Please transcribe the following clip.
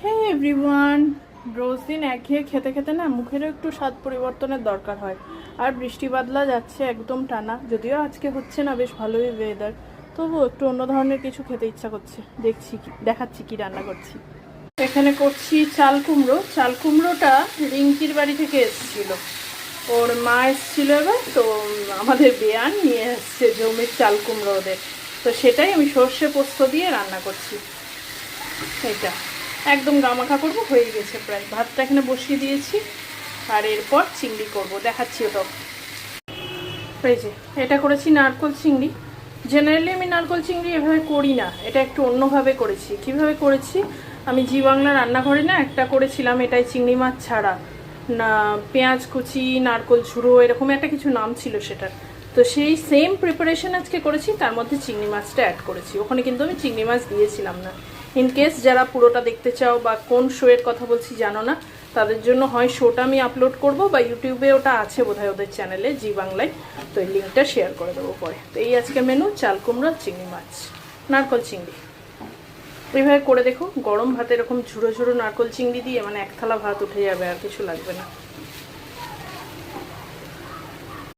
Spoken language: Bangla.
হে এভরিওয়ান, রোজ দিন একঘেয়ে খেতে খেতে না মুখেরও একটু স্বাদ পরিবর্তনের দরকার হয়। আর বৃষ্টি বাদলা যাচ্ছে একদম টানা, যদিও আজকে হচ্ছে না, বেশ ভালোই ওয়েদার। তবুও একটু অন্য ধরনের কিছু খেতে ইচ্ছা করছে। দেখাচ্ছি কি রান্না করছি। এখানে করছি চাল কুমড়ো। চাল কুমড়োটা রিঙ্কির বাড়ি থেকে এসেছিল, ওর মা এসেছিল এবার, তো আমাদের বেয়ান নিয়ে এসছে জমির চাল কুমড়ো ওদের। তো সেটাই আমি সর্ষে পোস্ত দিয়ে রান্না করছি। এটা একদম গামাখা করবো, হয়ে গেছে প্রায়। ভাতটা এখানে বসিয়ে দিয়েছি, আর এরপর চিংড়ি করব, দেখাচ্ছি ওটাও। এই যে এটা করেছি নারকোল চিংড়ি। জেনারেলি আমি নারকোল চিংড়ি এভাবে করি না, এটা একটু অন্যভাবে করেছি। কিভাবে করেছি, আমি জি বাংলা রান্নাঘরে না একটা করেছিলাম, এটাই চিংড়ি মাছ ছাড়া না, পেঁয়াজ কুচি, নারকোল ঝুড়ো, এরকম একটা কিছু নাম ছিল সেটার। তো সেই সেম প্রিপারেশন আজকে করেছি, তার মধ্যে চিংড়ি মাছটা অ্যাড করেছি। ওখানে কিন্তু আমি চিংড়ি মাছ দিয়েছিলাম না। ইনকেস যারা পুরোটা দেখতে চাও বা কোন শোয়ের কথা বলছি জানো না, তাদের জন্য হয় শোটা আমি আপলোড করব, বা ইউটিউবে ওটা আছে বোধহয় ওদের চ্যানেলে, জি বাংলায়। তো এই লিঙ্কটা শেয়ার করে দেবো পরে। তো এই আজকের মেনু চাল কুমড়ো, চিংড়ি মাছ, নারকোল চিংড়ি। এইভাবে করে দেখো, গরম ভাতে এরকম ঝুড়ো ঝুড়ো নারকোল চিংড়ি দিয়ে মানে এক থালা ভাত উঠে যাবে, আর কিছু লাগবে না।